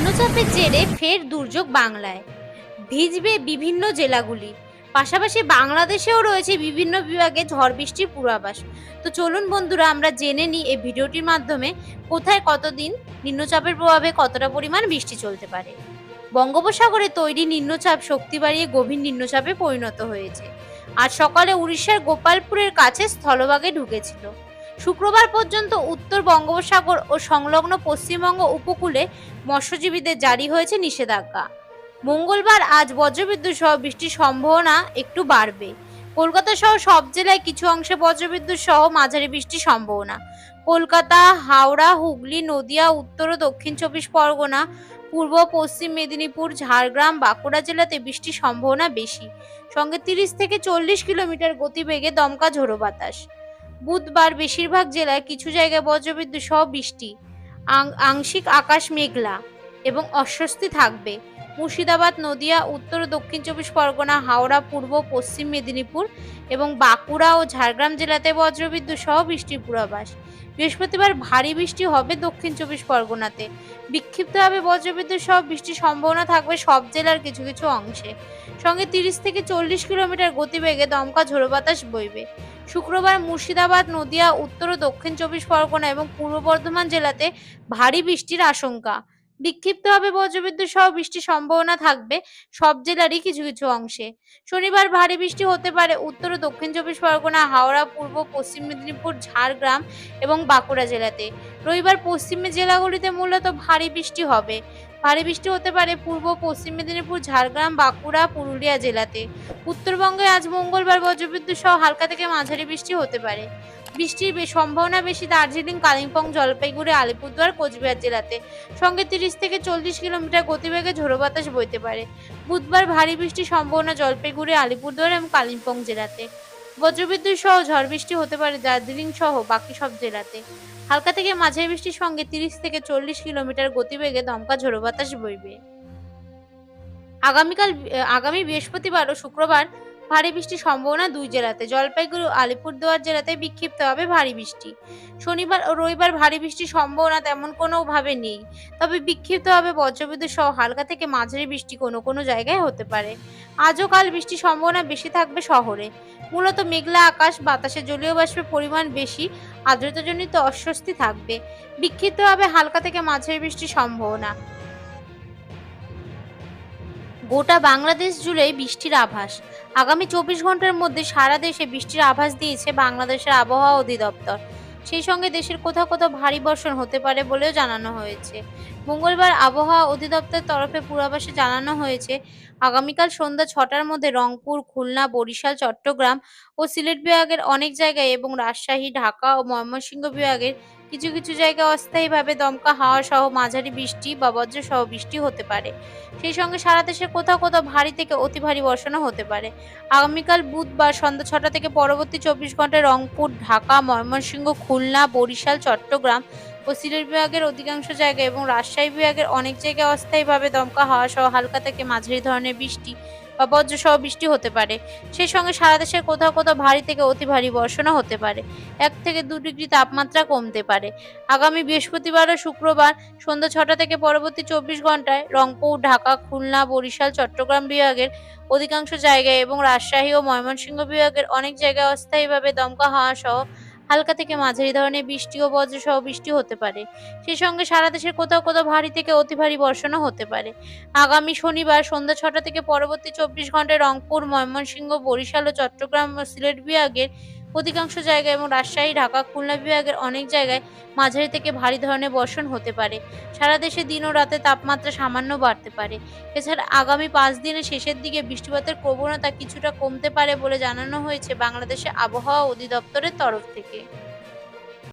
নিম্নচাপের জেরে ফের দুর্যোগ বাংলায়, ভিজবে বিভিন্ন জেলাগুলি। পাশাপাশি বাংলাদেশেও রয়েছে বিভিন্ন বিভাগে ঝড় বৃষ্টির পূর্বাভাস। তো চলুন বন্ধুরা, আমরা জেনে নিই এই ভিডিওটির মাধ্যমে কোথায় কতদিন নিম্নচাপের প্রভাবে কতটা পরিমাণ বৃষ্টি চলতে পারে। বঙ্গোপসাগরে তৈরি নিম্নচাপ শক্তি বাড়িয়ে গভীর নিম্নচাপে পরিণত হয়েছে। আজ সকালে উড়িষ্যার গোপালপুরের কাছে স্থলভাগে ঢুকেছিল। শুক্রবার পর্যন্ত উত্তর বঙ্গোপসাগর ও সংলগ্ন পশ্চিমবঙ্গ উপকূলে মৎস্যজীবীদের জারি হয়েছে নিষেধাজ্ঞা। মঙ্গলবার আজ বজ্রবিদ্যুৎ সহ বৃষ্টির সম্ভাবনা একটু বাড়বে। কলকাতা সহ সব জেলায় কিছু অংশে বজ্রবিদ্যুৎ সহ মাঝারি বৃষ্টির সম্ভাবনা। কলকাতা, হাওড়া, হুগলি, নদিয়া, উত্তর ও দক্ষিণ 24 পরগনা, পূর্ব পশ্চিম মেদিনীপুর, ঝাড়গ্রাম, বাঁকুড়া জেলাতে বৃষ্টির সম্ভাবনা বেশি। সঙ্গে 30 থেকে 40 কিলোমিটার গতিবেগে দমকা ঝোড়ো বাতাস। বুধবার বেশিরভাগ জেলায় কিছু জায়গায় বজ্রবিদ্যুৎ সহ বৃষ্টি, আংশিক আকাশ মেঘলা এবং অস্বস্তি থাকবে। মুর্শিদাবাদ, নদিয়া, উত্তর ও দক্ষিণ 24 পরগনা, হাওড়া, পূর্ব পশ্চিম মেদিনীপুর এবং বাঁকুড়া ও ঝাড়গ্রাম জেলাতে বজ্রবিদ্যুৎ সহ বৃষ্টির পূর্বাভাস। বৃহস্পতিবার ভারী বৃষ্টি হবে দক্ষিণ 24 পরগনাতে। বিক্ষিপ্তভাবে বজ্রবিদ্যুৎ সহ বৃষ্টির সম্ভাবনা থাকবে সব জেলার কিছু কিছু অংশে। সঙ্গে 30 থেকে 40 কিলোমিটার গতিবেগে দমকা ঝোড়ো বাতাস বইবে। শুক্রবার মুর্শিদাবাদ, নদিয়া, উত্তর ও দক্ষিণ 24 পরগনা এবং পূর্ব বর্ধমান জেলাতে ভারী বৃষ্টির আশঙ্কা। বিক্ষিপ্তভাবে বজ্রবিদ্যুৎ সহ বৃষ্টির সম্ভাবনা থাকবে সব জেলারই কিছু কিছু অংশে। শনিবার ভারী বৃষ্টি হতে পারে উত্তর ও দক্ষিণ 24 পরগনা, হাওড়া, পূর্ব পশ্চিম মেদিনীপুর, ঝাড়গ্রাম এবং বাঁকুড়া জেলাতে। রবিবার পশ্চিমের জেলাগুলিতে মূলত ভারী বৃষ্টি হবে। ভারী বৃষ্টি হতে পারে পূর্ব পশ্চিম মেদিনীপুর, ঝাড়গ্রাম, বাঁকুড়া, পুরুলিয়া জেলাতে। উত্তরবঙ্গে আজ মঙ্গলবার বজ্রবিদ্যুৎ সহ হালকা থেকে মাঝারি বৃষ্টি হতে পারে। বৃষ্টির সম্ভাবনা বেশি দার্জিলিং, কালিম্পং, জলপাইগুড়ি, আলিপুরদুয়ার, কোচবিহার জেলাতে। সঙ্গে 30 থেকে 40 কিলোমিটার গতিবেগে ঝোড়ো বাতাস বইতে পারে। বুধবার ভারী বৃষ্টির সম্ভাবনা জলপাইগুড়ি, আলিপুরদুয়ার এবং কালিম্পং জেলাতে। বজ্রবিদ্যুৎ সহ ঝড় বৃষ্টি হতে পারে দার্জিলিং সহ বাকি সব জেলাতে। হালকা থেকে মাঝারি বৃষ্টির সঙ্গে 30 থেকে 40 কিলোমিটার গতিবেগে দমকা ঝোড়ো বাতাস বইবে। আগামী বৃহস্পতিবার ও শুক্রবার ভারী বৃষ্টির সম্ভাবনা দুই জেলাতে। জলপাইগুড়ি ও আলিপুরদুয়ার জেলাতে বিক্ষিপ্তভাবে ভারী বৃষ্টি। শনিবার ও রবিবার ভারী বৃষ্টির সম্ভাবনা তেমন কোনোভাবে নেই, তবে বিক্ষিপ্তভাবে বজ্রবিদ্যুৎ সহ হালকা থেকে মাঝারি বৃষ্টি কোনো কোনো জায়গায় হতে পারে। আজও কাল বৃষ্টির সম্ভাবনা বেশি থাকবে শহরে। মূলত মেঘলা আকাশ, বাতাসে জলীয় বাষ্পের পরিমাণ বেশি, আর্দ্রতাজনিত অস্বস্তি থাকবে। বিক্ষিপ্তভাবে হালকা থেকে মাঝারি বৃষ্টির সম্ভাবনা। গোটা বাংলাদেশ জুড়েই বৃষ্টির আভাস। আগামী 24 ঘন্টার মধ্যে সারা দেশে বৃষ্টির আভাস দিয়েছে বাংলাদেশের আবহাওয়া অধিদপ্তর। সেই সঙ্গে দেশের কোথাও কোথাও ভারী বর্ষণ হতে পারে বলেও জানানো হয়েছে। মঙ্গলবার আবহাওয়া অধিদপ্তরের তরফে পূর্বাভাসে জানানো হয়েছে, আগামীকাল সন্ধ্যা 6টার মধ্যে রংপুর, খুলনা, বরিশাল, চট্টগ্রাম ও সিলেট বিভাগের অনেক জায়গায় এবং রাজশাহী, ঢাকা ও ময়মনসিংহ বিভাগের কিছু কিছু জায়গায় অস্থায়ীভাবে দমকা হাওয়া সহ মাঝারি বৃষ্টি বা বজ্র সহ বৃষ্টি হতে পারে। সেই সঙ্গে সারা দেশের কোথাও কোথাও ভারী থেকে অতি ভারী বর্ষণও হতে পারে। আগামীকাল বুধবার সন্ধ্যা 6টা থেকে পরবর্তী 24 ঘন্টায় রংপুর, ঢাকা, ময়মনসিংহ, খুলনা, বরিশাল, চট্টগ্রাম ও সিলেট বিভাগের অধিকাংশ জায়গায় এবং রাজশাহী বিভাগের অনেক জায়গায় অস্থায়ীভাবে দমকা হাওয়া সহ হালকা থেকে মাঝারি ধরনের বৃষ্টি বা বজ্র সহ বৃষ্টি হতে পারে। সেই সঙ্গে সারা দেশের কোথাও কোথাও ভারী থেকে অতি ভারী বর্ষণও হতে পারে। 1 থেকে 2 ডিগ্রি তাপমাত্রা কমতে পারে। আগামী বৃহস্পতিবার ও শুক্রবার সন্ধ্যা 6টা থেকে পরবর্তী 24 ঘন্টায় রংপুর, ঢাকা, খুলনা, বরিশাল, চট্টগ্রাম বিভাগের অধিকাংশ জায়গায় এবং রাজশাহী ও ময়মনসিংহ বিভাগের অনেক জায়গায় অস্থায়ীভাবে দমকা হাওয়া সহ হালকা থেকে মাঝারি ধরনের বৃষ্টি ও বজ্র সহ বৃষ্টি হতে পারে। সেই সঙ্গে সারা দেশের কোথাও কোথাও ভারী থেকে অতি ভারী বর্ষণও হতে পারে। আগামী শনিবার সন্ধ্যা 6টা থেকে পরবর্তী 24 ঘন্টায় রংপুর, ময়মনসিংহ, বরিশাল ও চট্টগ্রাম ও সিলেট বিভাগের অধিকাংশ জায়গায় এবং রাজশাহী, ঢাকা, খুলনা বিভাগের অনেক জায়গায় মাঝারি থেকে ভারী ধরনের বর্ষণ হতে পারে। সারা দেশে দিন ও রাতে তাপমাত্রা সামান্য বাড়তে পারে। এছাড়া আগামী 5 দিনের শেষের দিকে বৃষ্টিপাতের প্রবণতা কিছুটা কমতে পারে বলে জানানো হয়েছে বাংলাদেশের আবহাওয়া অধিদপ্তরের তরফ থেকে।